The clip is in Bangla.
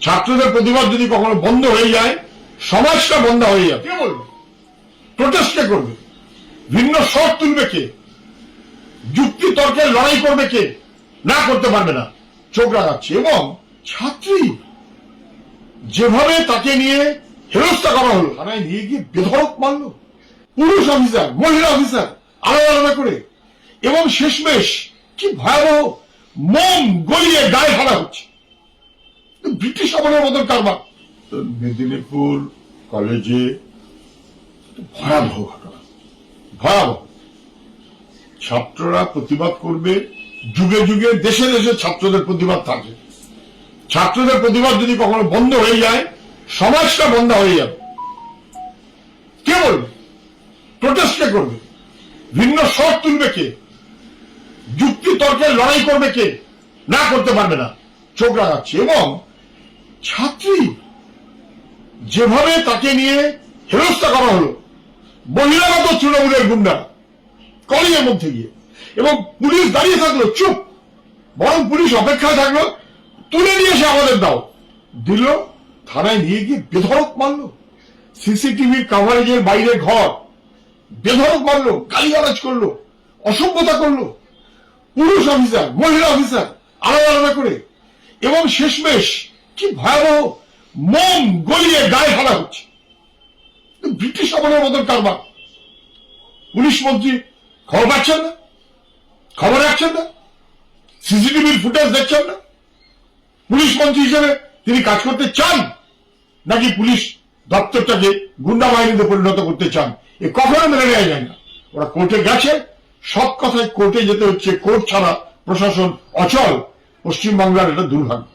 ছাত্রদের প্রতিবাদ যদি কখনো বন্ধ হয়ে যায়, সমাজটা বন্ধ হয়ে যাবে। কে বলবে? প্রোটেস্ট কে করবে? ভিন্ন স্বর তুলবে কে? যুক্তি তর্কের লড়াই করবে কে? না, করতে পারবে না, চোখ রাখাচ্ছে। এবং ছাত্রী যেভাবে তাকে নিয়ে হেনস্থা করা হলো, থানায় নিয়ে গিয়ে বেধড়ক মারল, পুরুষ অফিসার মহিলা অফিসার আলাদা আলাদা করে, এবং শেষমেশ কি ভয়াবহ মোম গলিয়ে গায়ে ফেলা হচ্ছে। ব্রিটিশ আমলের মতন কারবার। মেদিনীপুর কলেজে ভয়াবহ ঘটনা, ভয়াবহ। ছাত্ররা প্রতিবাদ করবে, যুগে যুগে দেশে দেশে ছাত্রদের প্রতিবাদ থাকে। ছাত্রদের প্রতিবাদ যদি কখনো বন্ধ হয়ে যায়, সমাজটা বন্ধ হয়ে যাবে। কে বলবে? প্রোটেস্ট কে করবে? ভিন্ন স্বর তুলবে কে? যুক্তি তর্কের লড়াই করবে কে? না, করতে পারবে না, চোখ রাখাচ্ছে। এবং ছাত্রী যেভাবে তাকে নিয়ে হেনস্থা করা হলো, বহিরাগত তৃণমূলের গুন্ডা কলেজের মধ্যে গিয়ে, এবং পুলিশ দাঁড়িয়ে থাকলো চুপ, বরং পুলিশ অপেক্ষায় থাকলো, তুলে নিয়ে এসে আমাদের দাও দিল, থানায় নিয়ে গিয়ে বেধড়ক মারলো। সিসিটিভির কাভারেজের বাইরে ঘর, বেধড়ক মারলো, গালিগালাজ করলো, অসভ্যতা করলো, পুরুষ অফিসার মহিলা অফিসার আলাদা আলাদা করে, এবং শেষমেশ কি ভয়াবহ মোম গলিয়ে গায়ে ফেলা হচ্ছে। ব্রিটিশ আমলের মতন কারবার। পুলিশ মন্ত্রী খবর পাচ্ছেন না, খবর রাখছেন না, সিসিটিভির ফুটেজ দেখছেন না। পুলিশ মন্ত্রী হিসেবে তিনি কাজ করতে চান, নাকি পুলিশ দপ্তরটাকে গুন্ডা বাহিনীতে পরিণত করতে চান? এ কখনো মেনে নেওয়া যায় না। ওরা কোর্টে গেছে, সব কথায় কোর্টে যেতে হচ্ছে, কোর্ট ছাড়া প্রশাসন অচল। পশ্চিমবাংলার এটা দুর্ভাগ্য।